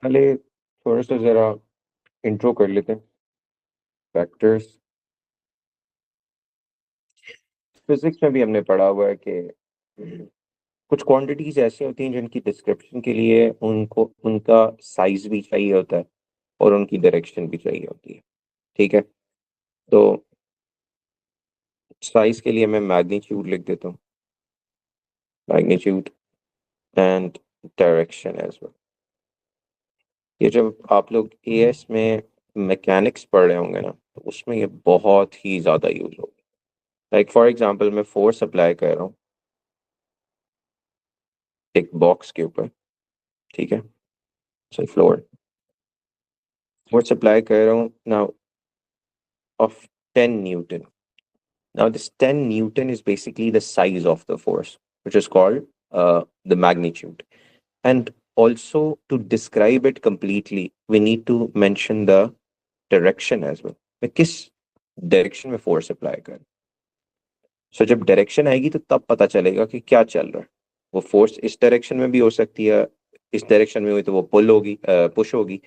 पहले थोड़ा सा ज़रा इंट्रो कर लेते हैं। फैक्टर्स फिजिक्स में भी हमने पढ़ा हुआ है कि कुछ क्वांटिटीज ऐसी होती हैं जिनकी डिस्क्रिप्शन के लिए उनको उनका साइज भी चाहिए होता है और उनकी डायरेक्शन भी चाहिए होती है। ठीक है, तो साइज के लिए मैं मैग्नीट्यूड लिख देता हूँ, magnitude and direction as well. ये जब आप लोग एएस में मैकेनिक्स पढ़ रहे होंगे ना, तो उसमें ये बहुत ही ज़्यादा यूज होगा। लाइक फॉर एग्जांपल मैं फोर्स अप्लाई कर रहा हूँ एक बॉक्स के ऊपर। ठीक है, सो फ्लोर फोर्स अप्लाई कर रहा हूँ now of 10 Newton. Now, this 10 Newton is basically the size of the force, which is called the magnitude. And also, to describe it completely, we need to mention the direction as well. मैं किस direction में force apply कर। सो जब direction आएगी तो तब पता चलेगा कि क्या चल रहा है। वो फोर्स इस डायरेक्शन में भी हो सकती है, इस डायरेक्शन में हुई तो वो पुल होगी, पुश होगी,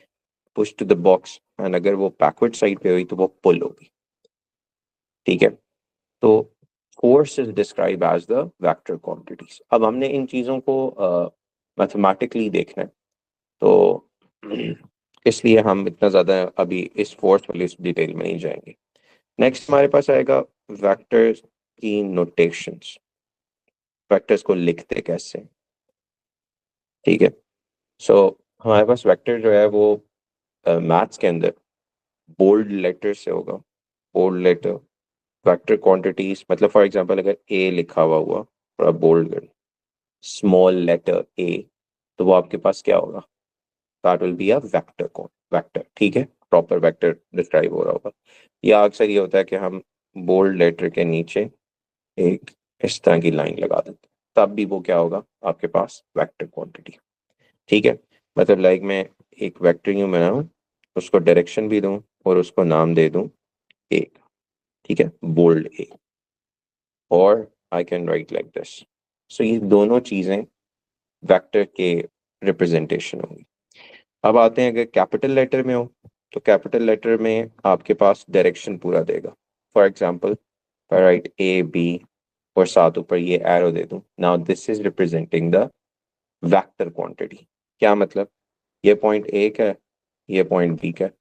push to the box. And अगर वो बैकवर्ड साइड पे हुई तो वो पुल होगी। ठीक है, तो force is describe as the vector quantities. अब हमने इन चीज़ों को मैथमेटिकली देखना है, तो इसलिए हम इतना ज़्यादा अभी इस फोर्स वाली इस डिटेल में नहीं जाएंगे। नेक्स्ट हमारे पास आएगा वेक्टर्स की नोटेशंस, वेक्टर्स को लिखते कैसे। ठीक है, सो हमारे पास वेक्टर जो है वो मैथ्स के अंदर बोल्ड लेटर से होगा। बोल्ड लेटर वेक्टर क्वांटिटीज, मतलब फॉर एग्जांपल अगर ए लिखा हुआ थोड़ा बोल्ड कर, स्मॉल लेटर ए, तो वो आपके पास क्या होगा? That will be a vector कौन वेक्टर। ठीक है, प्रॉपर वेक्टर डिस्क्राइब हो रहा होगा। या अक्सर ये होता है कि हम बोल्ड लेटर के नीचे एक इस तरह की लाइन लगा देते हैं, तब भी वो क्या होगा आपके पास? Vector quantity. ठीक है, मतलब लाइक मैं एक वेक्टर यूं बनाऊं, उसको डायरेक्शन भी दूं और उसको नाम दे दूं ए। ठीक है, बोल्ड ए, और I can write like this. So ये दोनों चीजें वेक्टर के रिप्रेजेंटेशन होंगी। अब आते हैं अगर कैपिटल लेटर में हो, तो कैपिटल लेटर में आपके पास डायरेक्शन पूरा देगा। For example right A B और साथ ऊपर ये एरो दे दूं, now this is representing the vector quantity. क्या मतलब? ये पॉइंट ए का है, ये पॉइंट बी का है,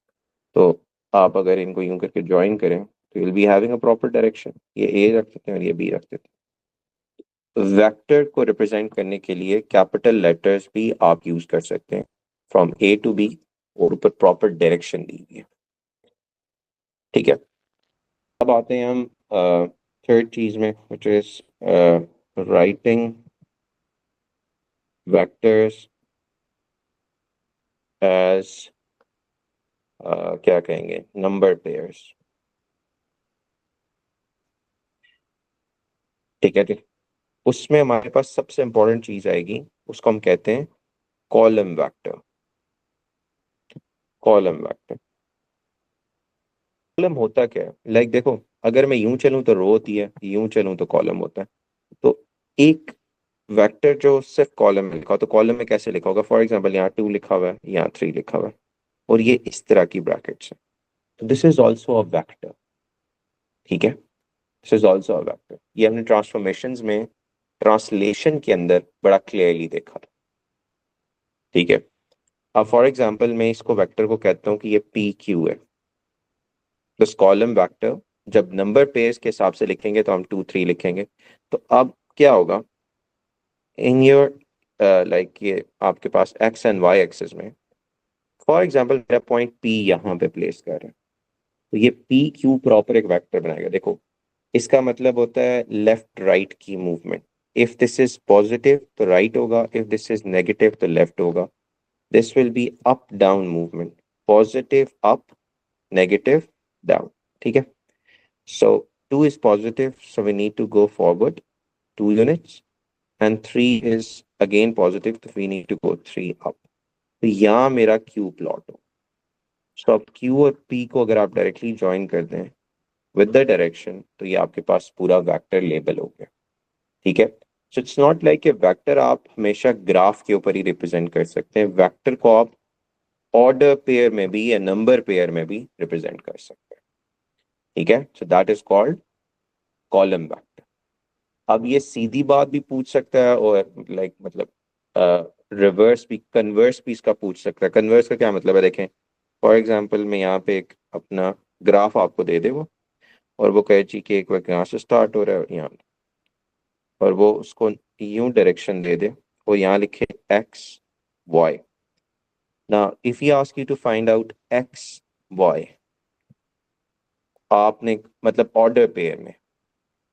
तो आप अगर इनको यूं करके ज्वाइन करें तो will be having a proper direction. ये ए रख देते हैं और ये बी रख देते हैं। वेक्टर को रिप्रेजेंट करने के लिए कैपिटल लेटर्स भी आप यूज कर सकते हैं, फ्रॉम ए टू बी, और ऊपर प्रॉपर डायरेक्शन दी हुई है। ठीक है, अब आते हैं हम थर्ड चीज में, which is writing vectors as क्या कहेंगे, नंबर पेयर्स। ठीक है, ठीक। उसमें हमारे पास सबसे इंपॉर्टेंट चीज आएगी, उसको हम कहते हैं column vector. Column vector, column होता क्या है? लाइक देखो, अगर मैं यूं चलूं तो रो होती है, यूं चलूं तो कॉलम होता है। तो एक वेक्टर जो सिर्फ कॉलम में लिखा हो, तो कॉलम में कैसे लिखा होगा? फॉर एग्जांपल यहाँ 2 लिखा हुआ है, यहाँ 3 लिखा हुआ है, और ये इस तरह की ब्रैकेट्स है, तो this is also a vector. ठीक है, this is also a vector. ये हमने ट्रांसफॉर्मेशंस में, ट्रांसलेशन के अंदर बड़ा क्लियरली देखा था। ठीक है, अब फॉर एग्जांपल मैं इसको वेक्टर को कहता हूँ कि ये पी क्यू है। दिस कॉलम वेक्टर जब नंबर पेयर्स के हिसाब से लिखेंगे तो हम 2 3 लिखेंगे। तो अब क्या होगा इन योर लाइक, ये आपके पास एक्स एंड वाई एक्सिस में, फॉर एग्जांपल मेरा पॉइंट पी यहाँ पे प्लेस कर रहा है, तो ये पी क्यू प्रॉपर एक वेक्टर बनाएगा। देखो, इसका मतलब होता है लेफ्ट राइट की movement. If this is positive तो राइट होगा, इफ दिस इज नेगेटिव तो लेफ्ट होगा। This will be up down movement, positive up, negative down. ठीक है, सो 2 is positive, so we need to go forward 2 units, and 3 is again positive, so we need to go 3 up. तो यहाँ मेरा Q plot हो। सो अब Q और P को अगर आप डायरेक्टली ज्वाइन कर दें विद द डायरेक्शन, तो ये आपके पास पूरा वेक्टर लेबल हो गया। ठीक है, so it's not like a vector आप हमेशा ग्राफ के ऊपर ही रिप्रेजेंट कर सकते हैं। वेक्टर को आप ऑर्डर पेयर में भी या नंबर पेयर में भी रिप्रेजेंट कर सकते हैं, ठीक है। So that is called column vector. अब ये सीधी बात भी पूछ सकता है और मतलब रिवर्स भी, कन्वर्स भी इसका पूछ सकता है। कन्वर्स का क्या मतलब है, देखें फॉर एग्जांपल मैं यहाँ पे एक अपना ग्राफ आपको दे दे वो, और वो कहे जी कि एक वक्त यहाँ से स्टार्ट हो रहा है और यहाँ, और वो उसको यूं डायरेक्शन दे दे और यहाँ लिखे x y. Now if you ask you to find out x y, आपने मतलब ऑर्डर पेयर में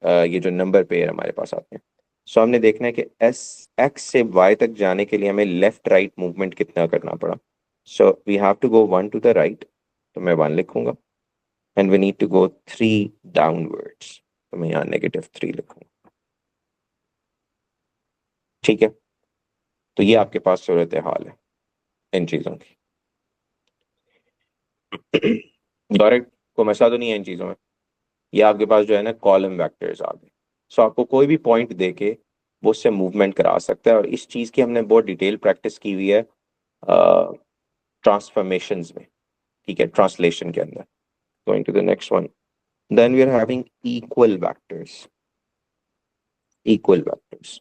ये जो नंबर पेयर हमारे पास आते हैं, सो हमने देखना है कि एस एक्स से वाई तक जाने के लिए हमें लेफ्ट राइट मूवमेंट कितना करना पड़ा। So we have to go one to the right, तो मैं वन लिखूंगा, and we need to go three downwards, तो मैं यहाँ -3 लिखूंगा, ठीक है। तो ये आपके पास सूरत हाल है इन चीज़ों की। डायरेक्ट को मसला तो नहीं है इन चीज़ों में। ये आपके पास जो है ना कॉलम वेक्टर्स आ गए। सो आपको कोई भी पॉइंट देके वो उससे मूवमेंट करा सकता है, और इस चीज़ की हमने बहुत डिटेल प्रैक्टिस की हुई है ट्रांसफॉर्मेशंस में, ठीक है, ट्रांसलेशन के अंदर। Going to the next one, then we are having equal vectors. Equal vectors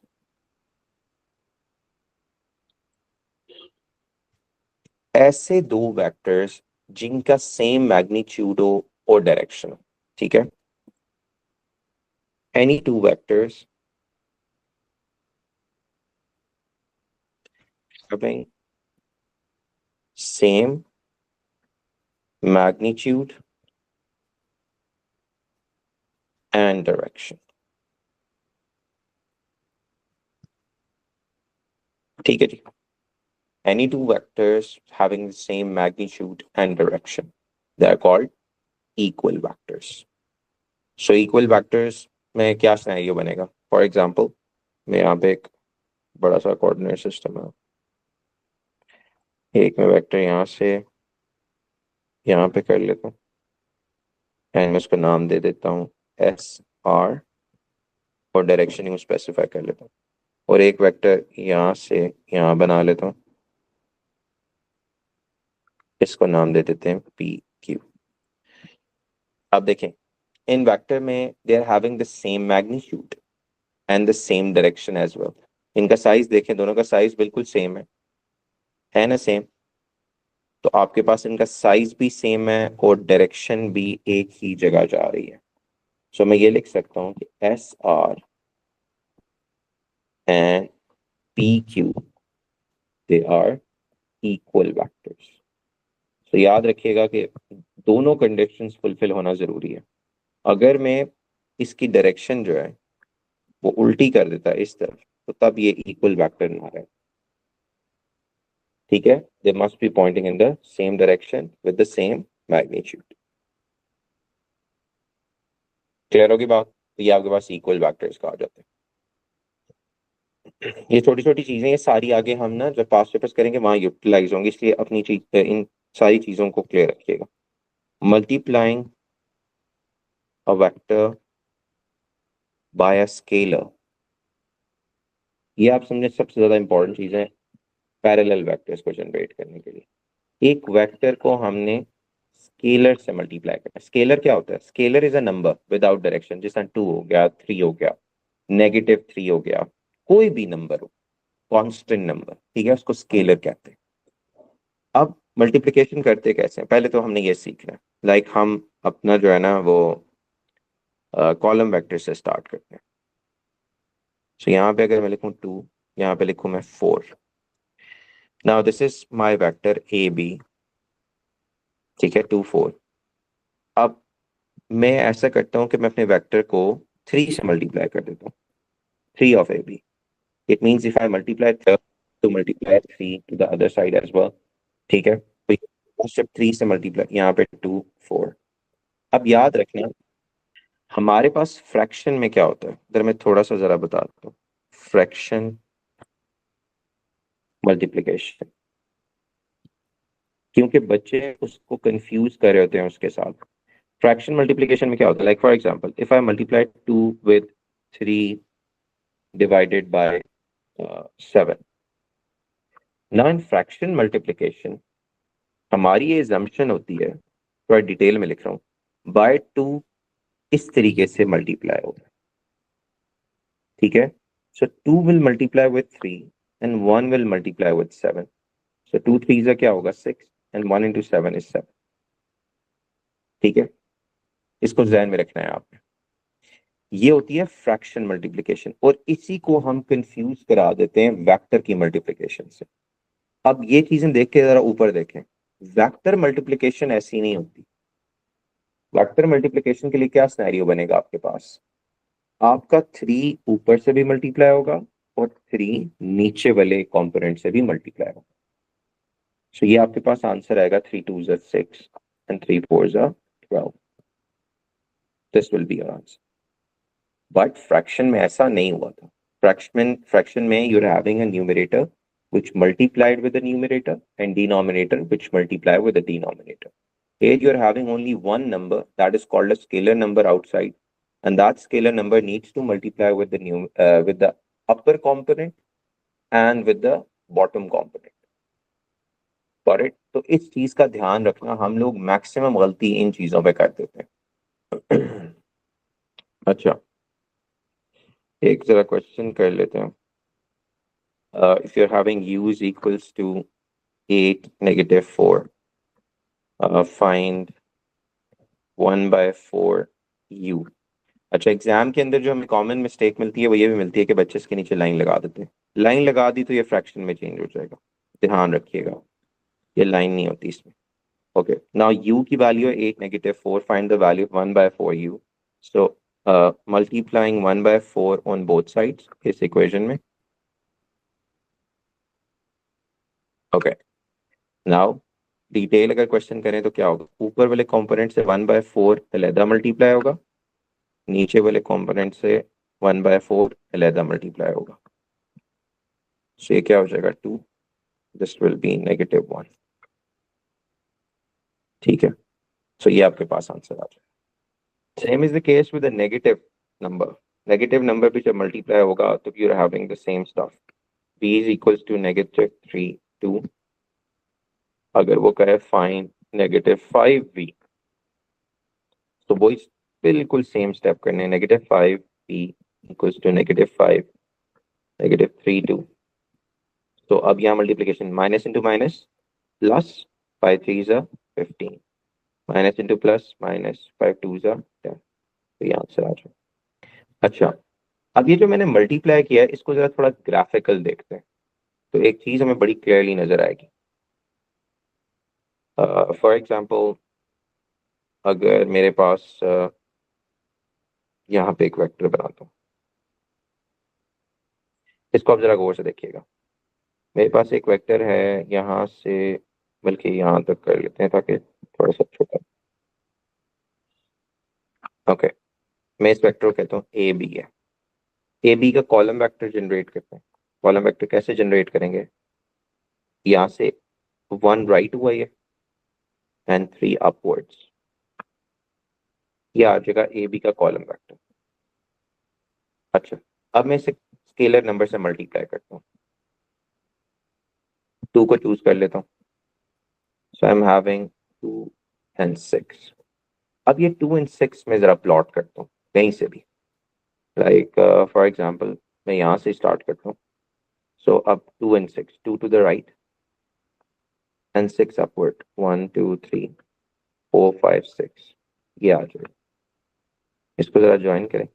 ऐसे दो वेक्टर्स जिनका सेम मैग्नीट्यूड हो और डायरेक्शन हो, ठीक है। Any two vectors having same magnitude and direction, ठीक है जी। Any two vectors having the same magnitude and direction, they are called equal vectors. So equal vectors में क्या सिनेरियो बनेगा, फॉर एग्जाम्पल मैं यहाँ पे एक बड़ा सा कोऑर्डिनेट सिस्टम है, एक मैं वेक्टर यहाँ से यहाँ पे कर लेता हूँ, एंड मैं उसको नाम दे देता हूँ एस आर, और डायरेक्शन यूँ स्पेसिफाई कर लेता हूँ, और एक वेक्टर यहाँ से यहाँ बना लेता हूँ, इसको नाम दे देते हैं पी क्यू। अब देखें इन वेक्टर में they are having the same magnitude and the same direction as well. इनका साइज देखें, दोनों का साइज बिल्कुल सेम है ना सेम। तो आपके पास इनका साइज भी सेम है और डायरेक्शन भी एक ही जगह जा रही है। सो मैं ये लिख सकता हूँ कि S R and P Q they are equal vectors. तो याद रखिएगा कि दोनों कंडीशंस फुलफिल होना जरूरी है। अगर मैं इसकी डायरेक्शन जो है वो उल्टी कर देता है इस तरफ, तो तब ये इक्वल वेक्टर ना रहे, ठीक है। दे must B pointing in the same direction with the same magnitude. Clear होगी बात, तो ये आपके पास इक्वल वेक्टर्स कहा जाते हैं। ये छोटी छोटी चीजें, ये सारी आगे हम ना जब पास पेपर्स करेंगे वहां यूटिलाइज होंगी, इसलिए अपनी चीज इन सारी चीजों को क्लियर रखिएगा। Multiplying a vector by a scalar, ये आप समझे सबसे ज्यादा इंपॉर्टेंट चीज है पैरेलल वेक्टर्स को जनरेट करने के लिए। एक वेक्टर को हमने स्केलर से मल्टीप्लाई करना है। स्केलर क्या होता है, scalar is a number without direction, जैसा 2 हो गया, 3 हो गया, -3 हो गया, कोई भी नंबर हो, कांस्टेंट नंबर, ठीक है, उसको स्केलर कहते हैं। अब मल्टीप्लिकेशन करते कैसे हैं, पहले तो हमने ये सीखना है। हम अपना जो है ना वो कॉलम वेक्टर से स्टार्ट करते हैं। सो यहाँ पे अगर मैं लिखूँ 2, यहाँ पे लिखूँ मैं 4। Now this is my vector A B, ठीक है, 2 4। अब मैं ऐसा करता हूँ कि मैं अपने वेक्टर को 3 से मल्टीप्लाई कर देता हूँ, 3 of A B. It means if I multiply to multiply 3 to the other side as well, ठीक है। तो जब 3 से मल्टीप्लाई, यहाँ पे 2 4। अब याद रखना हमारे पास फ्रैक्शन में क्या होता है, इधर मैं थोड़ा सा जरा बता देता हूँ। फ्रैक्शन मल्टीप्लिकेशन, क्योंकि बच्चे उसको कंफ्यूज कर रहे होते हैं उसके साथ। फ्रैक्शन मल्टीप्लिकेशन में क्या होता है, for example if I multiply 2 with 3 divided by 7. Now in fraction multiplication, हमारी ये assumption होती है, थोड़ा डिटेल में लिख रहा हूँ, बाय 2 इस तरीके से मल्टीप्लाई होगा, ठीक है। सो 2 will multiply with 3 and 1 will multiply with 7। सो 2 3 क्या होगा 6 एंड 1 इंटू 7 इज 7, ठीक है। इसको ध्यान में रखना है आपने। ये होती है फ्रैक्शन मल्टीप्लिकेशन, और इसी को हम कंफ्यूज करा देते हैं वेक्टर की मल्टीप्लिकेशन से। अब ये चीजें देख के जरा ऊपर देखें, वेक्टर मल्टीप्लिकेशन ऐसी नहीं होती। वेक्टर मल्टीप्लिकेशन के लिए क्या सिनेरियो बनेगा आपके पास, आपका 3 ऊपर से भी मल्टीप्लाई होगा और 3 नीचे वाले कंपोनेंट से भी मल्टीप्लाई होगा। सो ये आपके पास आंसर आएगा 3 2 6 and 3 4 12। This will be your answer. But fraction में ऐसा नहीं हुआ था। फ्रैक्शन में you are having a numerator which multiplied with the numerator and denominator which multiply with the denominator. Here you are having only one number that is called a scalar number outside, and that scalar number needs to multiply with the with the upper component and with the bottom component. Got it? तो इस चीज का ध्यान रखना, हम लोग maximum गलती इन चीजों पे कर देते हैं। अच्छा, एक जरा क्वेश्चन कर लेते हैं। If you're having u is equals to 8 negative 4, find 1/4 u। अच्छा, एग्जाम के अंदर जो हमें कॉमन मिस्टेक मिलती है वो ये भी मिलती है कि बच्चे इसके नीचे लाइन लगा देते हैं। लाइन लगा दी तो ये फ्रैक्शन में चेंज हो जाएगा, ध्यान रखिएगा, ये लाइन नहीं होती इसमें। ओके, नाउ u की वैल्यू है 8 negative 4, find the value of 1/4 u। So multiplying 1/4 on both sides इस इक्वेशन में। ओके, नाउ डिटेल अगर क्वेश्चन करें तो क्या होगा, ऊपर वाले कंपोनेंट से 1/4 अलहदा मल्टीप्लाई होगा, नीचे वाले कंपोनेंट से 1/4 अलहदा मल्टीप्लाई होगा। सो ये क्या हो जाएगा 2, दिस विल बी -1, ठीक है। सो ये आपके पास आंसर आ जाएगा। Same is the case with negative number. Negative number भी जब मल्टीप्लाई होगा तो you are having the same stuff, b is equals to -3 2। अगर वो कहे फाइंड -5b, तो वो बिल्कुल सेम स्टेप करने, -5b इक्वल्स टू -5 -3 2। तो अब यहाँ multiplication minus into minus plus, 5 3 15, minus into plus minus, 5 2 10। तो ये आंसर आ जाए। अच्छा, अब ये जो मैंने मल्टीप्लाई किया है इसको जरा थोड़ा ग्राफिकल देखते हैं, तो एक चीज हमें बड़ी क्लियरली नजर आएगी। फॉर एग्जांपल, अगर मेरे पास यहाँ पे एक वेक्टर बनाता हूँ, इसको आप जरा गौर से देखिएगा। मेरे पास एक वेक्टर है यहाँ से, बल्कि यहाँ तक कर लेते हैं ताकि थोड़ा सा छोटा। ओके, मैं इस वेक्टर को कहता हूँ ए बी है। ए बी का कॉलम वेक्टर जनरेट करते हैं। कॉलम वेक्टर कैसे जनरेट करेंगे, यहाँ से 1 राइट हुआ ये एंड 3 अपवर्ड्स, ये आ जाएगा ए बी का कॉलम वेक्टर। अच्छा, अब मैं इसे स्केलर नंबर से मल्टीप्लाई करता हूँ, 2 को चूज कर लेता हूँ। सो आई एम हैविंग 2 एंड 6। अब ये 2 एंड 6 में जरा प्लॉट करता हूँ कहीं से भी, लाइक फॉर एग्जांपल मैं यहाँ से स्टार्ट करता हूँ। सो अब 2 and 6, 2 to the right and 6 upward, 1 2 3 4 5 6, ये आ जाएगा। इसको जरा ज्वाइन करें।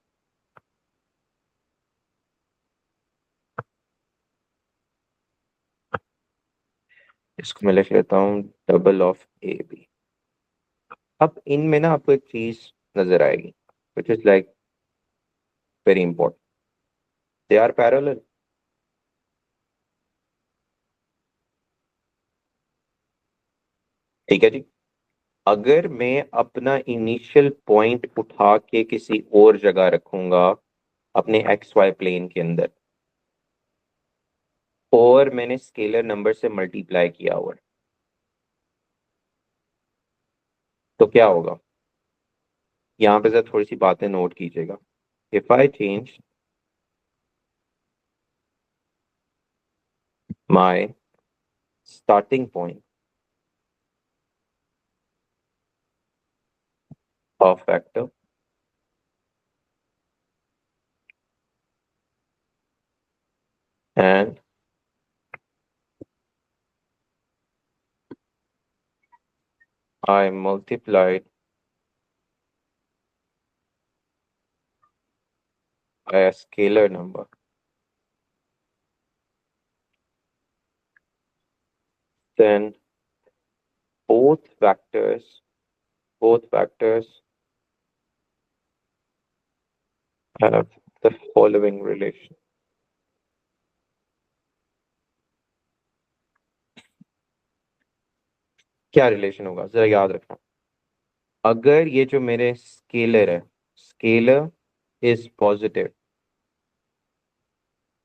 इसको मैं लिख लेता हूँ डबल ऑफ ए बी। अब इनमें ना आपको एक चीज नजर आएगी which is like very important, they are parallel. ठीक है जी, अगर मैं अपना इनिशियल पॉइंट उठा के किसी और जगह रखूंगा अपने एक्स वाई प्लेन के अंदर, और मैंने स्केलर नंबर से मल्टीप्लाई किया हुआ है, तो क्या होगा, यहाँ पे जरा थोड़ी सी बातें नोट कीजिएगा। If I change my starting point of vector and I multiplied by a scalar number, then both vectors have the following relation. क्या रिलेशन होगा जरा याद रखना. अगर ये जो मेरे स्केलर है, scalar is positive,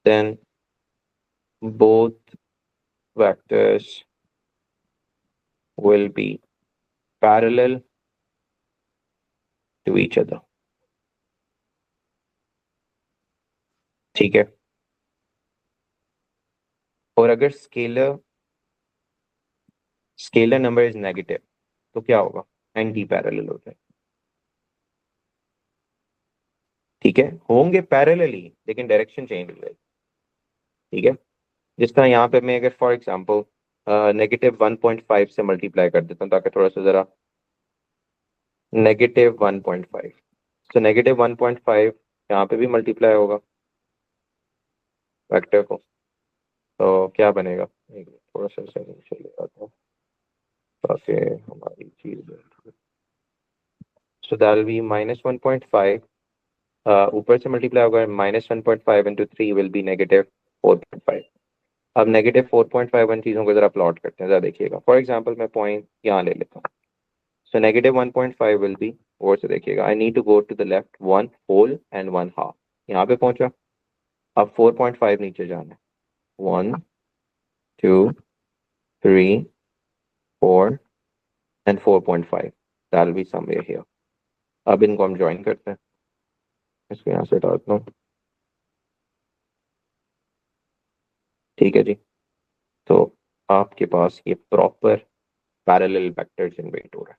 then both vectors will be parallel to each other. ठीक है. और अगर स्केलर नंबर इज नेगेटिव तो क्या होगा? एंटी पैरेलल हो जाए. ठीक है, होंगे पैरेलल ही लेकिन डायरेक्शन चेंज हो जाएगी. ठीक है, जिस तरह यहाँ पे मैं अगर फॉर एग्जांपल -1.5 से मल्टीप्लाई कर देता हूँ ताकि थोड़ा सा जरा -1.5, तो -1.5 यहाँ पे भी मल्टीप्लाई होगा वेक्टर को, तो क्या बनेगा? एक मिनट, थोड़ा सा चले जाता हूँ ताकि हमारी चीज. सो दैट विल बी -1.5, ऊपर से मल्टीप्लाई होगा, -1.5 इंटू 3 विल बी -4.5. अब -4.5 वन चीज़ों को जरा प्लॉट करते हैं, जरा देखिएगा. फॉर एग्जांपल मैं पॉइंट यहाँ ले लेता हूँ. सो -1.5 विल बी, और से देखिएगा, I need to go to the left 1 whole and 1 half. यहाँ पे पहुंचा. अब 4.5 नीचे जाना है. 1 2 3 4 and 4.5, that will be somewhere here. अब इनको हम ज्वाइन करते हैं. इसको यहाँ से हटाता हूँ. ठीक है जी. तो आपके पास ये प्रॉपर पैरेलल वेक्टर जनरेट हो रहा है.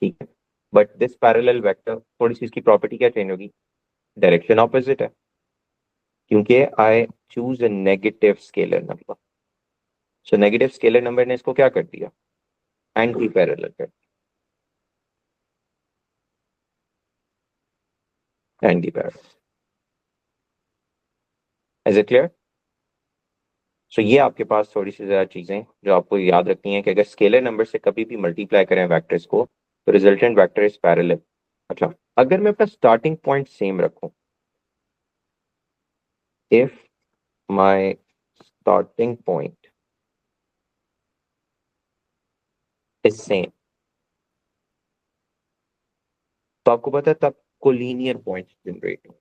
ठीक है, बट दिस पैरेलल वेक्टर थोड़ी सी इसकी प्रॉपर्टी क्या चेंज होगी? डायरेक्शन ऑपोजिट है, क्योंकि I choose a negative scalar number. So negative scalar number ने इसको क्या कर दिया? एंटी पैरेलल कर दिया. Anti parallel. Is it clear? So ये आपके पास थोड़ी सी ज्यादा चीजें जो आपको याद रखनी है कि अगर स्केलर नंबर से कभी भी मल्टीप्लाई करें वेक्टर्स को तो रिजल्टेंट वेक्टर इज पैरेलल. अच्छा, अगर मैं अपना स्टार्टिंग पॉइंट सेम रखूं, if my starting point is same, तो आपको पता है तब कोलिनियर पॉइंट्स जनरेट होंगे.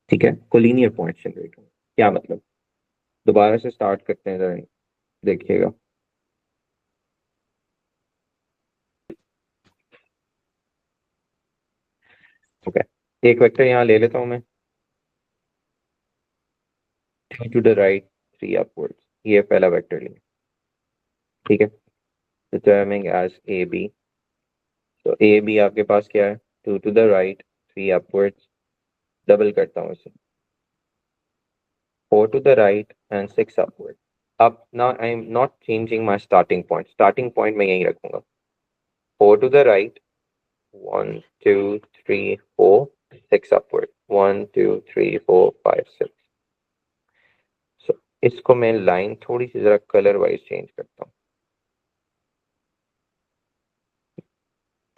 ठीक है, कोलिनियर पॉइंट्स जनरेट होंगे. क्या मतलब? दोबारा से स्टार्ट करते हैं, जरा देखिएगा. ओके, एक वेक्टर यहाँ ले लेता हूँ मैं, 3 टू द राइट 3 अपवर्ड्स. ये पहला वेक्टर लिया. ठीक है, डिटरमिनिंग एज ए बी. तो ए बी आपके पास क्या है? 2 to the right 3 upwards. Double करता हूँ इसे, 4 to the right and 6 upward. अब now I am not changing my starting point. Starting point मैं यहीं रखूंगा. 4 to the right, 1 2 3 4 6 upward. 1 2 3 4 5 6. So इसको मैं लाइन थोड़ी सी जरा कलर वाइज चेंज करता हूँ.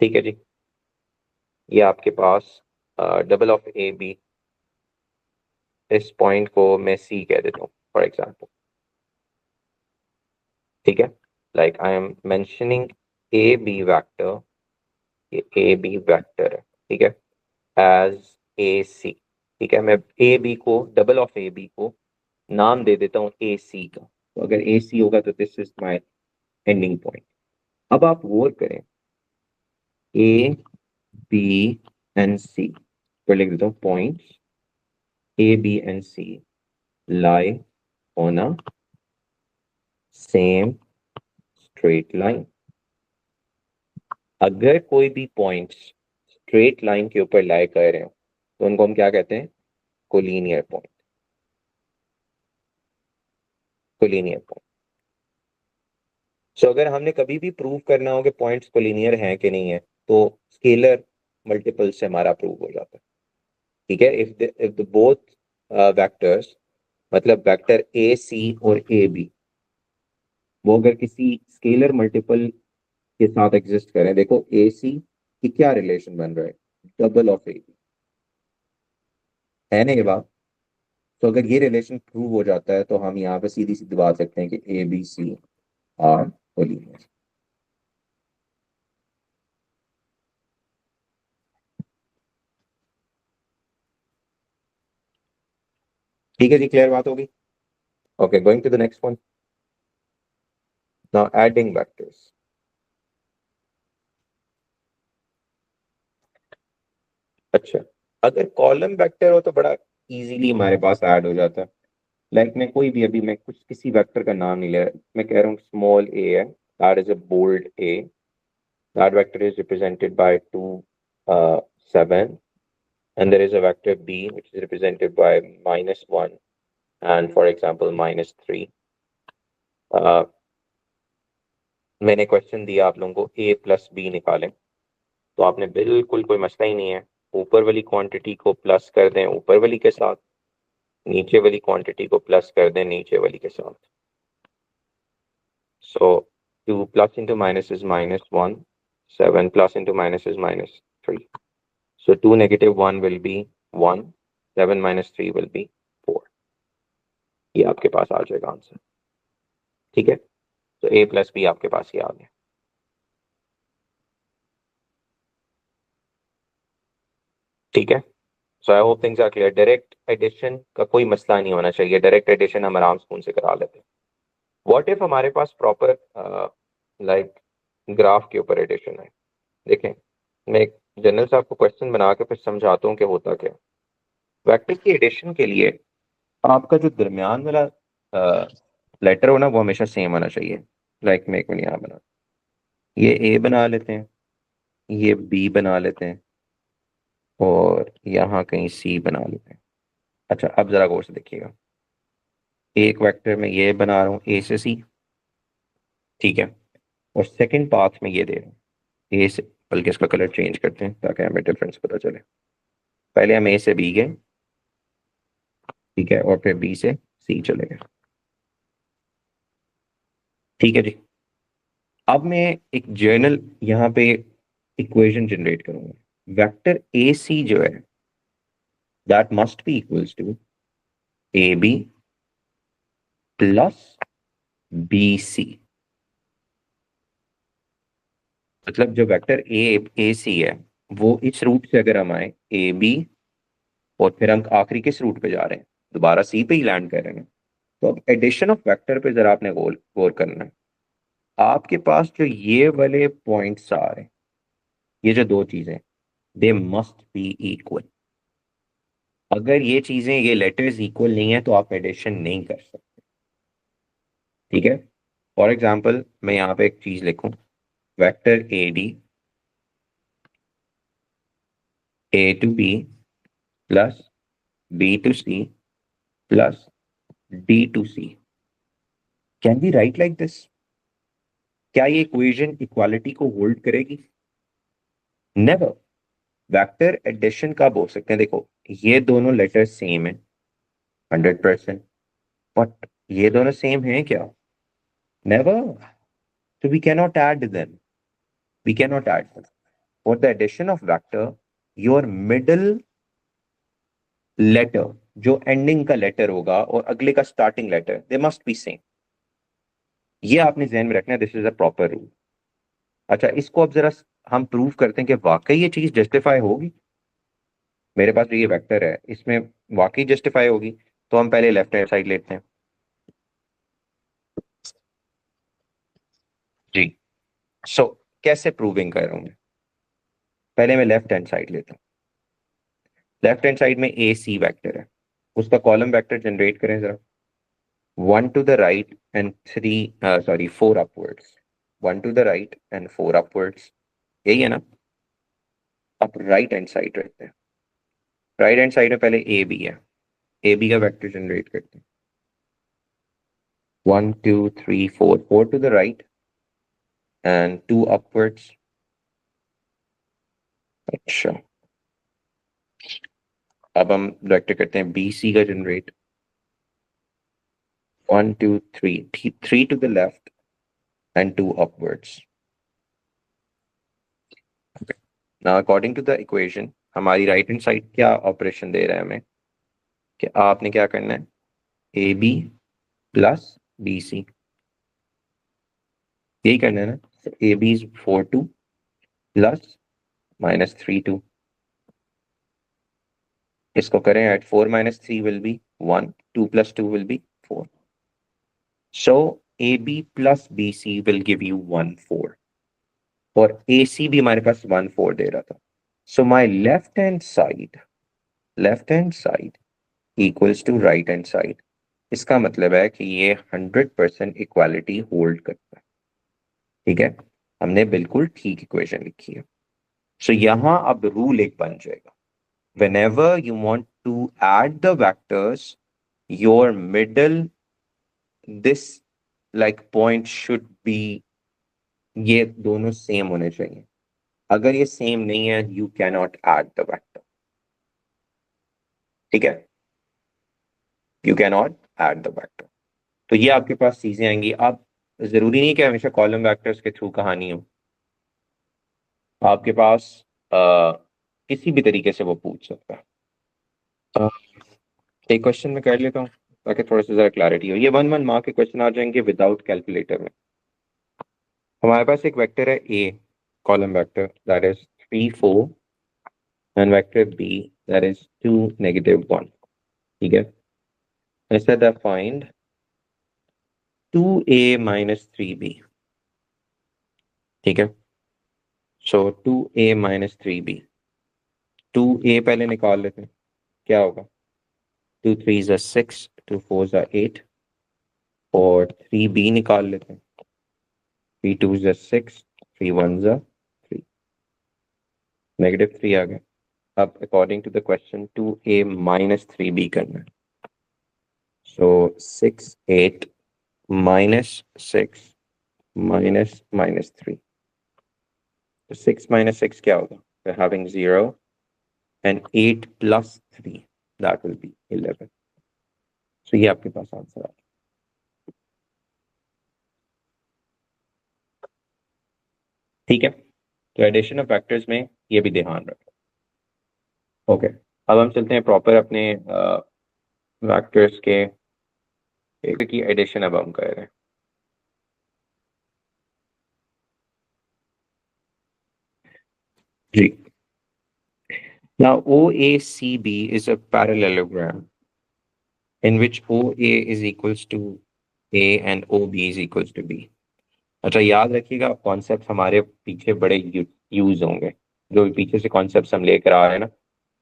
ठीक है जी. ये आपके पास डबल ऑफ ए बी, इस पॉइंट को मैं सी कह देता हूँ फॉर एग्जाम्पल. ठीक है, like I am mentioning A B vector. ये ए बी वैक्टर है. ठीक है, एज ए सी. ठीक है, मैं ए बी को, डबल ऑफ ए बी को नाम दे देता हूँ ए सी का. तो अगर ए सी होगा तो this is my ending point. अब आप गौर करें, ए बी एंड सी पर लिख देता हूँ points A B and C. lie on a same straight line। अगर कोई भी पॉइंट्स स्ट्रेट लाइन के ऊपर लाई कर रहे हो तो उनको हम क्या कहते हैं? Collinear point. Collinear point. So अगर हमने कभी भी प्रूव करना हो कि पॉइंट्स कोलिनियर हैं कि नहीं है, तो स्केलर मल्टीपल से हमारा प्रूव हो जाता है। ठीक है, इफ द बोथ वेक्टर्स, मतलब वेक्टर ए सी और ए बी, वो अगर किसी स्केलर मल्टीपल के साथ एग्जिस्ट करें, देखो ए सी की क्या रिलेशन बन रहा है? डबल ऑफ ए बी, है ना ये बात? तो अगर ये रिलेशन प्रूव हो जाता है तो हम यहाँ पे सीधी सीधी बात सकते हैं कि A B C are collinear. ठीक है जी, क्लियर बात होगी? Okay, going to the next one. Now adding vectors. अच्छा, अगर कॉलम वेक्टर हो तो बड़ा इजीली हमारे पास ऐड हो जाता है। लाइक मैं कोई भी, अभी मैं कुछ किसी वेक्टर का नाम नहीं ले रहा, मैं कह रहा हूँ स्मॉल ए है, that is a bold A, that vector is represented by 2 7, and there is a vector b which is represented by -1 and for example -3। मैंने क्वेश्चन दिया आप लोगों को a प्लस बी निकालें, तो आपने बिल्कुल कोई मसला ही नहीं है, ऊपर वाली क्वांटिटी को प्लस कर दें ऊपर वाली के साथ, नीचे वाली क्वांटिटी को प्लस कर दें नीचे वाली के साथ। सो 2 plus into minus is -1, 7 plus into minus is -3, so 2 negative 1 will be 1, 7 minus 3 will be 4। ये आपके पास आ जाएगा आंसर। ठीक है, तो a प्लस बी आपके पास ये आ गया। ठीक है, so I hope things are clear. Direct addition का कोई मसला नहीं होना चाहिए, डायरेक्ट एडिशन हम आराम से उनसे करा लेते हैं। व्हाट इफ हमारे पास प्रॉपर लाइक ग्राफ के ऊपर एडिशन है? देखें, मैं एक जनरल से आपको क्वेश्चन बना के फिर समझाता हूँ कि होता क्या है। वेक्टर की एडिशन के लिए आपका जो दरमियान वाला लेटर हो ना, वो हमेशा सेम होना चाहिए। लाइक मैं एक मिनट यहाँ बना, ये ए बना लेते हैं, ये बी बना लेते हैं, और यहाँ कहीं सी बना लेते हैं। अच्छा, अब जरा गौर से देखिएगा, एक वेक्टर में ये बना रहा हूँ ए से सी, ठीक है, और सेकंड पाथ में ये दे रहा हूँ ए से, बल्कि इसका कलर चेंज करते हैं ताकि हमें डिफरेंस पता चले। पहले हम ए से बी गए, ठीक है, और फिर बी से सी चले गए। ठीक है जी, अब मैं एक जर्नल यहाँ पे इक्वेशन जनरेट करूंगा। वेक्टर ए सी जो है, that must be equals to A B plus B C. मतलब जो वेक्टर ए सी है, वो इस रूट से अगर हम आए ए बी, और फिर हम आखिरी किस रूट पे जा रहे हैं? दोबारा सी पे ही लैंड कर रहे हैं। तो अब एडिशन ऑफ वेक्टर पे जरा आपने गौर गौर करना है। आपके पास जो ये वाले पॉइंट्स आ रहे हैं, ये जो दो चीजें, दे मस्ट बी इक्वल। अगर ये चीजें, ये लेटर्स इक्वल नहीं है तो आप एडिशन नहीं कर सकते। ठीक है, फॉर एग्जाम्पल मैं यहाँ पे एक चीज लिखूं, vector A D, A to B plus B to C plus D to C, can be write like this? क्या ये इक्वेशन इक्वालिटी को होल्ड करेगी? नेवर। वेक्टर एडिशन कब हो सकते हैं? देखो, ये दोनों लेटर सेम है 100%, बट ये दोनों सेम हैं क्या? Never. So we cannot add them. We cannot add them. For the addition of vector, your middle letter, जो एंडिंग का लेटर होगा और अगले का starting letter, they must be same. ये आपने ध्यान में रखना है, this is a proper rule. अच्छा, इसको अब जरा हम प्रूव करते हैं कि वाकई ये चीज जस्टिफाई होगी। मेरे पास जो ये वेक्टर है, इसमें वाकई जस्टिफाई होगी। तो हम पहले लेफ्ट हैंड साइड लेते हैं जी। सो कैसे प्रूविंग कर रहा हूं मैं? पहले मैं लेफ्ट हैंड साइड लेता हूँ। लेफ्ट हैंड साइड में ए सी वेक्टर है, उसका कॉलम वेक्टर जनरेट करें जरा. 1 to the right and 4 upwards. 1 to the right and 4 upwards. यही है ना. अब राइट हैंड साइड रखते हैं. राइट हैंड साइड में पहले ए बी है. ए बी का वेक्टर जनरेट करते हैं. 1 2 3 4. 4 to the right and 2 upwards. अच्छा, अब हम वेक्टर करते हैं बी सी का generate. 1 2 3. 3 to the left and 2 upwards. Okay. Now according to the equation, हमारी राइट हैंड साइड क्या ऑपरेशन दे रहा है हमें कि आपने क्या करना है. A B plus B C, यही करना है ना. A B is 4 2 plus -3 2. इसको करें add 4 - 3 will be 1. 2 + 2 will be 4. So A B plus B C will give you 1 4. और ए सी भी हमारे पास 1 4 दे रहा था. So my left hand side equals to right hand side. इसका मतलब है कि ये 100% इक्वालिटी होल्ड करता है. ठीक है, हमने बिल्कुल ठीक इक्वेशन लिखी है. सो यहां अब रूल एक बन जाएगा. whenever you want to add the vectors, your middle this like point should be, ये दोनों सेम होने चाहिए. अगर ये सेम नहीं है, you cannot add the vector. ठीक है, you cannot add the vector. तो ये आपके पास चीजें आएंगी. आप जरूरी नहीं कि हमेशा कॉलम वेक्टर्स के थ्रू कहानी हो. आपके पास किसी भी तरीके से वो पूछ सकता है. एक क्वेश्चन में कर लेता हूँ ताकि थोड़ा सा जरा क्लैरिटी हो. ये 1 1 मार्क के क्वेश्चन आ जाएंगे विदाउट कैलकुलेटर में. हमारे पास एक वेक्टर है A, column vector that is 3 4 and vector B that is 2 -1. ठीक है, ऐसा दैट फाइंड 2a - 3b. ठीक है, सो 2a - 3b. 2a पहले निकाल लेते हैं, क्या होगा. 2 3 is 6, 2 4 is 8. और 3b निकाल लेते हैं. 3 2 is 6, 3 1 is 3. -3 आ गया. अब according to the question 2a - 3b करना है. सो 6 8 -6 -3. तो 6 - 6 क्या होगा. We're having 0 and 8 + 3 that will be 11. So ये आपके पास आंसर आ गया. ठीक है, तो एडिशन ऑफ फैक्टर्स में ये भी ध्यान रखें. ओके, अब हम चलते हैं प्रॉपर अपने फैक्टर्स के की एडिशन अब हम कर रहे हैं. जी, now OACB is a parallelogram in which OA is equals to A and OB is equals to B. अच्छा, याद रखिएगा कॉन्सेप्ट हमारे पीछे बड़े यूज होंगे. जो भी पीछे से कॉन्सेप्ट हम लेकर आ रहे हैं ना,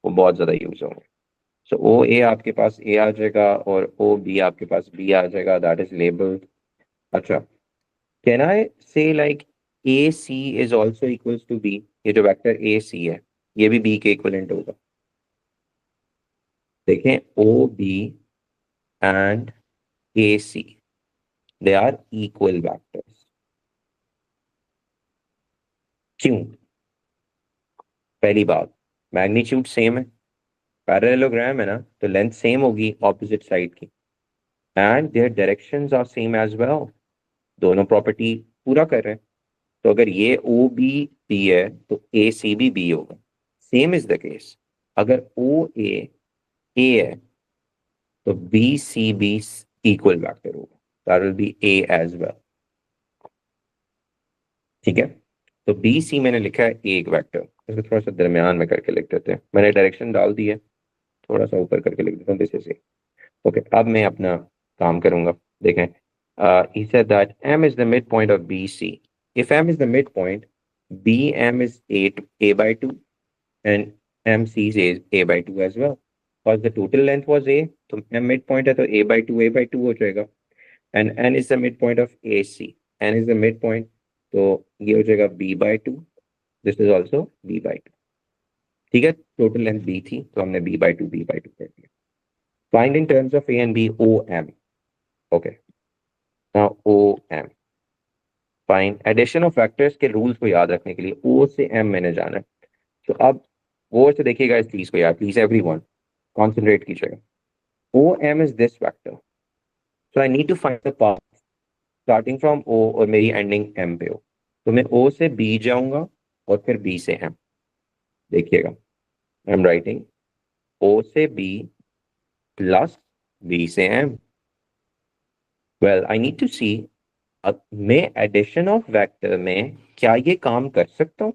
वो बहुत ज्यादा यूज होंगे. सो ओ ए आपके पास ए आ जाएगा और ओ बी आपके पास बी आ जाएगा. That is labelled. अच्छा, can I say like A C is also equals to B. ये जो वेक्टर ए सी है, ये भी बी के इक्वलेंट होगा. देखें, O B and A C, they are equal vectors. क्यों. पहली बात, मैग्नीट्यूड सेम है. पैरेललोग्राम है ना, तो लेंथ सेम होगी ऑपोजिट साइड की. And their directions are same as well. दोनों प्रॉपर्टी पूरा कर रहे हैं. तो अगर ये ओ बी बी है तो ए सी भी बी होगा. सेम इज द केस अगर ओ ए है तो B C B equal vector होगा. That will be A as well. ठीक है, तो बी सी मैंने लिखा है एक वेक्टर. इसको थोड़ा सा दरमियान में करके लिख देते हैं. मैंने डायरेक्शन डाल दी है, थोड़ा सा ऊपर करके लिख देता हूँ. This is a. ओके, अब मैं अपना काम करूंगा. देखें, he said that m is the midpoint of BC. If m is the midpoint, BM is a by 2 and MC is a by 2 as well. because the total length was a, तो m midpoint है तो a by 2 हो जाएगा, and n is the midpoint of AC, n is the midpoint, तो ये हो जाएगा b/2, this is also b/2. ठीक है, टोटल लेंथ b थी तो हमने b/2 कर दिया. Find in terms of a and b OM. Okay, now OM. Fine addition of factors के रूल्स को याद रखने के लिए ओ से एम मैंने जाना है. तो अब वो से देखिएगा इस चीज को यार, प्लीज एवरीवन कॉन्सेंट्रेट कीजिएगा. O M is this factor, so I need to find the path starting from O और मेरी एंडिंग एम पे हो. तो मैं ओ से बी जाऊंगा और फिर बी से एम. देखिएगा, आई एम राइटिंग ओ से बी प्लस बी से M. Well I need to see, अब मैं एडिशन ऑफ वेक्टर में क्या ये काम कर सकता हूँ.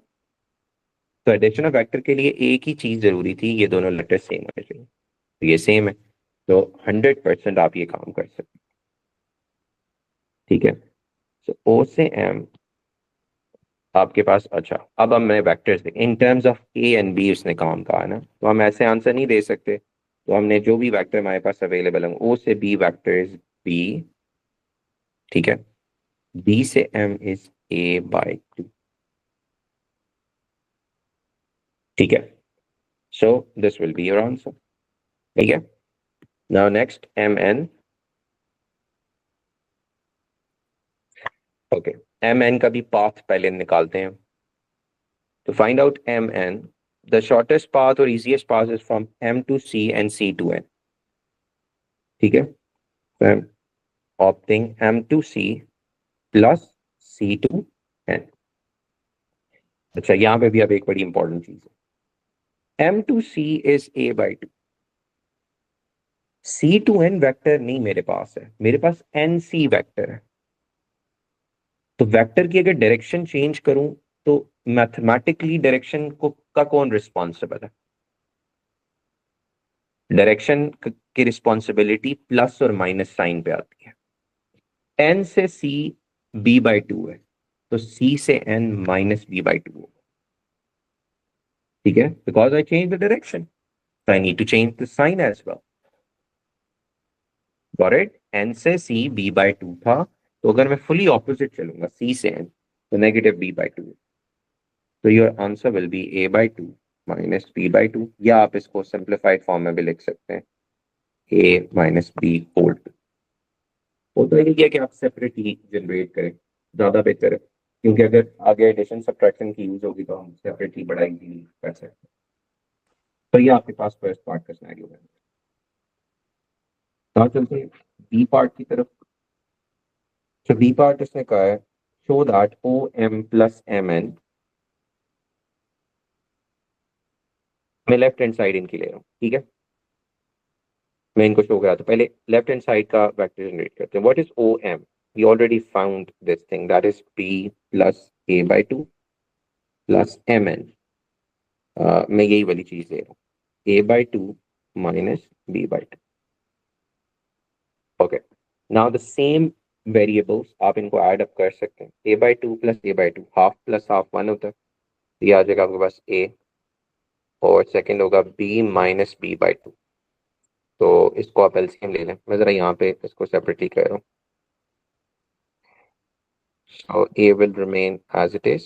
तो एडिशन ऑफ वेक्टर के लिए एक ही चीज जरूरी थी, ये दोनों लेटर सेम होने चाहिए. तो ये सेम है, तो 100% आप ये काम कर सकते हैं. ठीक है, तो ओ से एम आपके पास. अच्छा, अब हम मैं वेक्टर्स देखें in terms of A and B, उसने काम कहा ना, तो हम ऐसे आंसर नहीं दे सकते. तो हमने जो भी वेक्टर हमारे पास अवेलेबल है, ओ से बी वेक्टर इज बी. ठीक है, बी से एम इज a/2. ठीक है, so this will be your answer. ठीक है, now next M N. Okay, M N का भी पाथ पहले निकालते हैं. तो find out M N, the shortest path और easiest path is from M to C and C to N. ठीक है, तो I am opting M to C plus C to N. अच्छा, यहां पे भी अब एक बड़ी इंपॉर्टेंट चीज है, M to C is a/2. C to N vector नहीं मेरे पास है, मेरे पास एन सी वेक्टर है. तो वेक्टर की अगर डायरेक्शन चेंज करूं तो मैथमेटिकली डायरेक्शन को का कौन रिस्पॉन्सिबल है. डायरेक्शन की रिस्पॉन्सिबिलिटी प्लस और माइनस साइन पे आती है. एन से सी b/2 है, तो सी से एन माइनस b/2 होगा. ठीक है, because I change the direction, I need to change the sign as well. Got it. N से सी b/2 था, तो अगर मैं फुली ऑपोजिट चलूंगा सी से एन, तो नेगेटिव b/2. तो your answer will be a/2 minus b/2, या आप इसको सिंप्लीफाइड फॉर्म में भी लिख सकते हैं, a minus b whole two. होता है कि आप सेपरेट ही जनरेट करें, ज्यादा बेहतर है, क्योंकि अगर आगे एडिशन सब्ट्रैक्शन की यूज होगी तो हम सेपरेट ही बड़ा इजीली कर सकते हैं. तो ये आपके पास फर्स्ट पार्ट का सिनेरियो है. तो चलते हैं बी पार्ट की तरफ. तो बी पार्ट इसने कहा है, show that O M plus M N. मैं लेफ्ट हैंड साइड इनकी ले रहा हूँ. ठीक है, मैं इनको शो करा, तो पहले लेफ्ट हैंड साइड का वेक्टर जनरेट करते हैं. What is O M. We already found this thing, that is B plus a/2 plus M N. मैं यही वाली चीज ले रहा हूँ, a/2 minus b/2. Okay, now the same variables आप इनको ऐड अप कर सकते हैं. a/2 plus a/2, half plus half 1 होता है, तो ये आ जाएगा आपके पास a, और सेकंड होगा b माइनस b/2. तो इसको आप एलसीएम ले लें. मैं जरा यहाँ पे इसको सेपरेटली कर रहा हूँ. So a will remain as it is.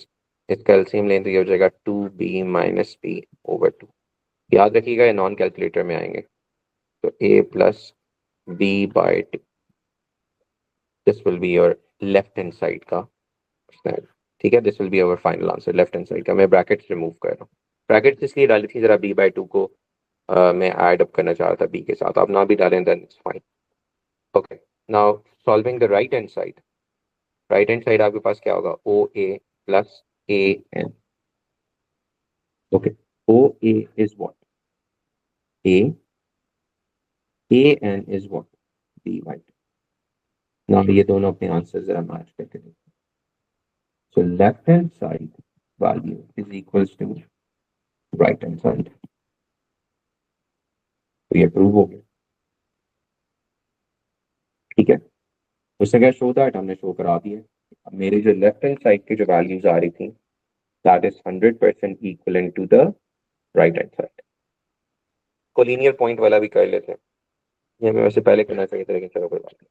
इसका एलसीएम लें तो ये हो जाएगा 2b माइनस b ओवर 2. याद रखिएगा ये नॉन कैलकुलेटर में आएंगे. तो a plus b/2. This will be your left hand side का. ठीक है, this will be our final answer. Left hand side का मैं ब्रैकेट्स रिमूव कर रहा हूँ. ब्रैकेट्स इसलिए डाली थी, जरा b/2 को मैं ऐड अप करना चाह रहा था b के साथ. आप ना भी डालें then it's fine. Okay, now solving the right hand side. Right hand side आपके पास क्या होगा, O A plus A N. Okay, O A is what, A N is what, b/2. Now ये दोनों अपने आंसर जरा मैच करके देखते हैं. So left hand side value is equals to right hand side. तो ये प्रूव हो गया. ठीक है, उससे क्या शो दैट हमने शो करा दिया. अब मेरे जो लेफ्ट हैंड साइड की जो वैल्यूज आ रही थी, that is 100% equal to the right hand side. Collinear point वाला भी कर लेते हैं। ये हमें वैसे पहले करना चाहिए था, लेकिन चलो कोई बात नहीं।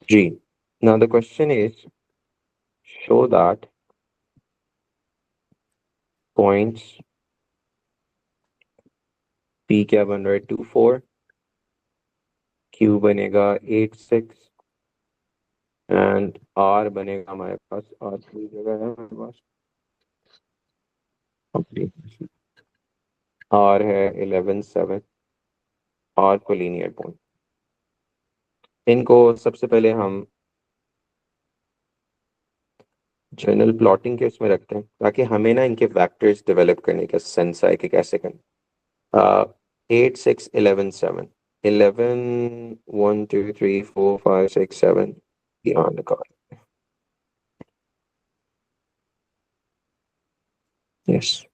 जी, now the question is show that points P क्या बन रहा है 2 4, Q बनेगा 8 6 एंड R बनेगा हमारे पास, R की जगह है हमारे पास R है 11 7, R को लीनियर पॉइंट। इनको सबसे पहले हम जनरल प्लॉटिंग के उसमें रखते हैं, ताकि हमें ना इनके वेक्टर्स डेवलप करने का सेंस आए कि कैसे करना। 8 6 11 7, 11 1 2 3 4 5 6 7, यहाँ निकाल। यस,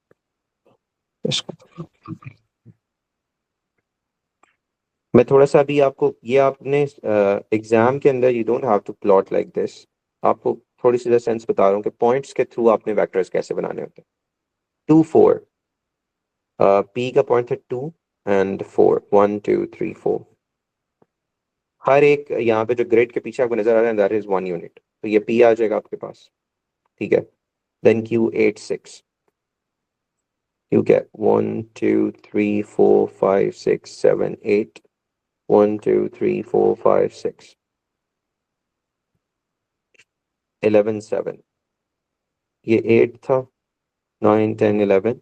इसको मैं थोड़ा सा अभी आपको, ये आपने एग्जाम के अंदर you don't have to plot like this. आपको थोड़ी सी सेंस बता रहा हूँ कि पॉइंट्स के थ्रू आपने वेक्टर्स कैसे बनाने होते हैं। 2 4, पी का पॉइंट है 2 एंड 4, 1 2 3 4। हर एक यहाँ पे जो ग्रिड के पीछे आपको नजर आ रहा है दैट इज 1 यूनिट, तो ये पी आ जाएगा आपके पास। ठीक है, देन Q 8 6, Q क्या 1 2 3 4 5 6 7 8, 1 2 3 4 5 6, 11 7, ये 8 था, 9 10 11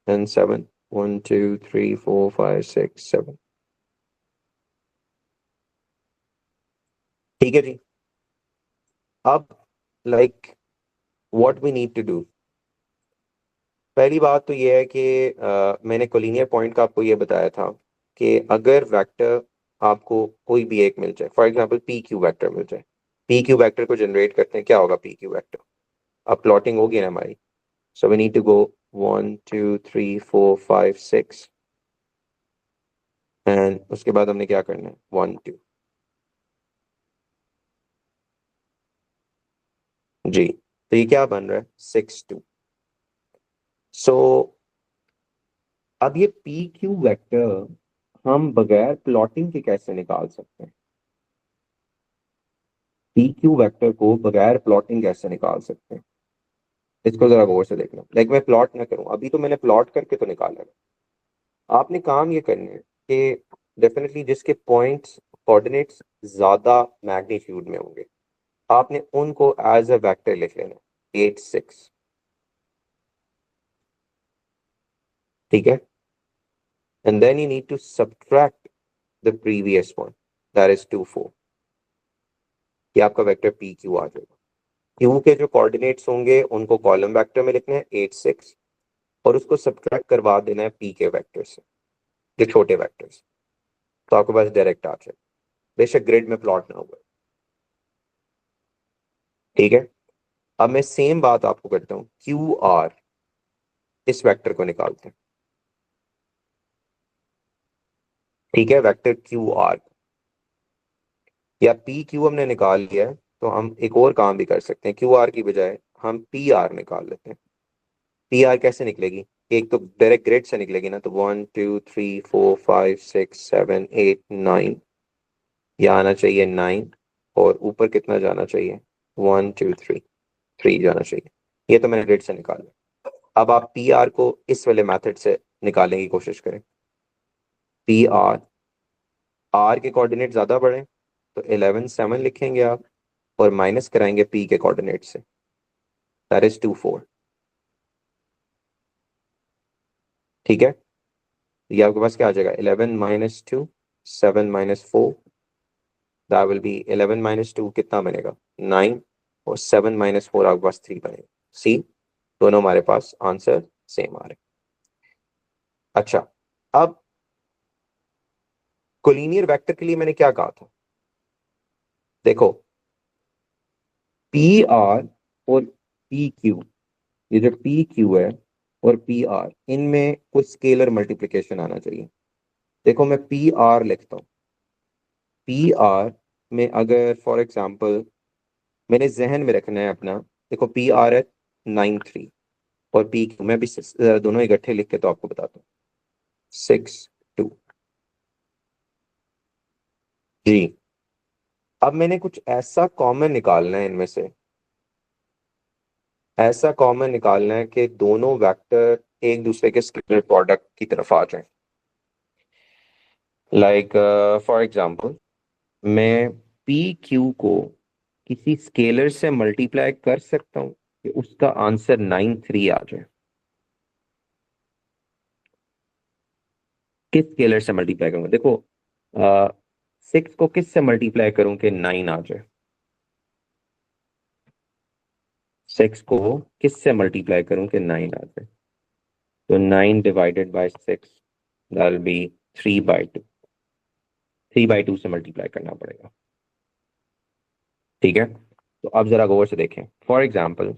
एंड 7, 1 2 3 4 5 6 7। ठीक है जी। अब like what we need to do, पहली बात तो ये है कि मैंने कोलिनियर पॉइंट का आपको ये बताया था कि अगर वेक्टर आपको कोई भी एक मिल जाए, for example P Q vector मिल जाए, पी क्यू वेक्टर को जनरेट करते हैं, क्या होगा पी क्यू वेक्टर। अब प्लॉटिंग होगी ना हमारी, so we need to go 1 2 3 4 5 6 and उसके बाद हमने क्या करना है 1 2। जी, तो ये क्या बन रहा है 6 2। सो अब ये पी क्यू वेक्टर हम बगैर प्लॉटिंग के कैसे निकाल सकते हैं, पी क्यू वेक्टर को बगैर प्लॉटिंग कैसे निकाल सकते हैं, इसको जरा गौर से देखना। लाइक मैं प्लॉट ना करूं, अभी तो मैंने प्लॉट करके तो निकाला है। आपने काम ये करने है कि डेफिनेटली जिसके पॉइंट्स कोऑर्डिनेट्स ज्यादा मैग्नीट्यूड में होंगे, आपने उनको एज अ वेक्टर लिख लेना 8 6। ठीक है, and then you need to subtract the previous one, that is 2 4। ये आपका वेक्टर पी क्यू आ जाएगा। क्यू के जो कोऑर्डिनेट्स होंगे उनको कॉलम वेक्टर में लिखना है 8 6, और उसको सब्ट्रैक्ट करवा देना है पी के वेक्टर से, जो छोटे वेक्टर्स, तो आपके पास डायरेक्ट आ जाए, बेशक ग्रिड में प्लॉट ना हुआ। ठीक है, अब मैं सेम बात आपको करता हूँ, क्यू आर, इस वेक्टर को निकालते हैं। ठीक है, वेक्टर क्यू आर या पी क्यू हमने निकाल लिया है, तो हम एक और काम भी कर सकते हैं, क्यू आर की बजाय हम पी आर निकाल लेते हैं। पी आर कैसे निकलेगी, एक तो डायरेक्ट ग्रिड से निकलेगी ना, तो 1 2 3 4 5 6 7 8 9, यहाँ आना चाहिए 9, और ऊपर कितना जाना चाहिए 1 2 3 जाना चाहिए। ये तो मैंने ग्रिड से निकाला। अब आप पी आर को इस वाले मेथड से निकालने की कोशिश करें। पी आर, आर के कोऑर्डिनेट ज्यादा बड़े, तो 11 7 लिखेंगे आप, और माइनस कराएंगे पी के कोऑर्डिनेट से, दैट इज 2 4। ठीक है, ये आपके पास क्या आ जाएगा 11 - 2, 7 - 4, दैट विल बी 11 - 2 कितना बनेगा 9, और 7 - 4 आपके पास 3 बनेगा। सी, दोनों हमारे पास आंसर सेम आ रहे। अच्छा, अब कोलिनियर वेक्टर के लिए मैंने क्या कहा था, देखो पी आर और पी क्यू, ये जो पी क्यू है और पी आर, इनमें कुछ स्केलर मल्टीप्लिकेशन आना चाहिए। देखो मैं पी आर लिखता हूँ। पी आर में अगर फॉर एग्जांपल मैंने जहन में रखना है अपना, देखो पी आर है 93 और पी क्यू, मैं भी दोनों इकट्ठे लिख के तो आपको बताता हूँ। 62 जी। अब मैंने कुछ ऐसा कॉमन निकालना है इनमें से, ऐसा कॉमन निकालना है कि दोनों वेक्टर एक दूसरे के स्केलर प्रोडक्ट की तरफ आ जाएं। लाइक फॉर एग्जांपल मैं पी क्यू को किसी स्केलर से मल्टीप्लाई कर सकता हूँ कि उसका आंसर 93 आ जाए। किस स्केलर से मल्टीप्लाई करूंगा? देखो 6 को किस से मल्टीप्लाई करूं कि 9 आ जाए? 6 को किस से मल्टीप्लाई करूं कि 9 आ जाए? तो 9 divided by 6 that will B 3/2। 3/2 से मल्टीप्लाई करना पड़ेगा। ठीक है, तो अब जरा गौर से देखें। फॉर एग्जाम्पल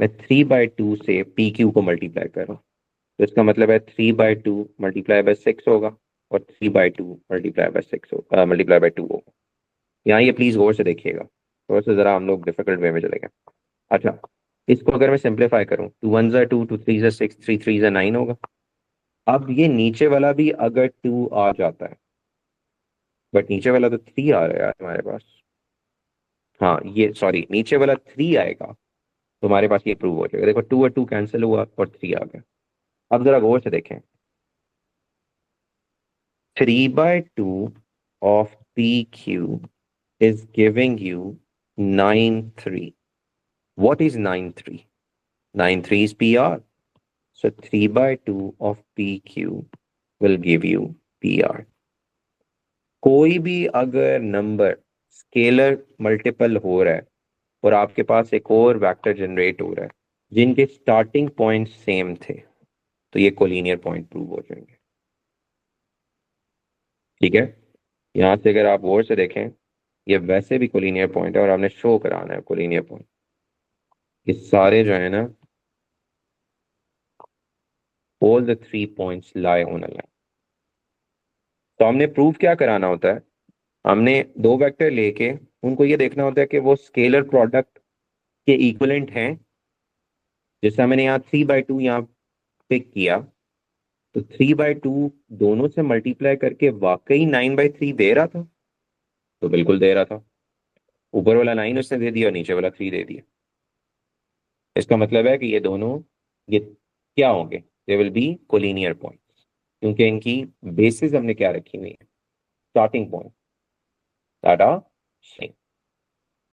मैं 3/2 से पी क्यू को मल्टीप्लाई कर रहा हूँ, तो इसका मतलब है 3/2 मल्टीप्लाई बाय 6 होगा और 3/2 मल्टीप्लाई बाय 6 होगा, मल्टीप्लाई बाय 2 होगा। यहाँ ये प्लीज गौर से देखिएगा, थोड़ा सा जरा हम लोग डिफिकल्ट वे में चले गए। अच्छा, इसको अगर मैं सिंप्लीफाई करूँ, 2 1 ज़ा 2, 2 3 ज़ा 6, 3 3 ज़ा 9 होगा। अब ये नीचे वाला भी अगर 2 आ जाता है, बट नीचे वाला तो 3 आ रहा है यार हमारे पास। हाँ ये सॉरी, नीचे वाला 3 आएगा तो हमारे पास ये प्रूव हो जाएगा। देखो 2 और 2 कैंसिल हुआ और 3 आ गया। अब जरा गौर से देखें, 3/2 of PQ is giving you 9/3. What is 9/3? 9/3 is PR. So 3/2 of PQ will give you PR. कोई भी अगर नंबर स्केलर मल्टीपल हो रहा है और आपके पास एक और वेक्टर जनरेट हो रहा है जिनके स्टार्टिंग पॉइंट सेम थे, तो ये कोलिनियर पॉइंट प्रूव हो जाएंगे। ठीक है, यहां से अगर आप गौर से देखें, ये वैसे भी कोलिनियर पॉइंट है और आपने शो कराना है कोलिनियर पॉइंट। ये सारे जो है ना, all the 3 points lie on a line. तो हमने प्रूव क्या कराना होता है? हमने दो वेक्टर लेके उनको ये देखना होता है कि वो स्केलर प्रोडक्ट के इक्वलेंट हैं। जैसा मैंने यहाँ 3/2 यहाँ पिक किया, तो 3/2 दोनों से मल्टीप्लाई करके वाकई 9/3 दे रहा था। तो बिल्कुल दे रहा था, ऊपर वाला 9 उसने दे दिया और नीचे वाला 3 दे दिया। इसका मतलब है कि ये दोनों, ये क्या होंगे? They will be collinear points, क्योंकि इनकी बेसिस हमने क्या रखी हुई है? Starting point that are same.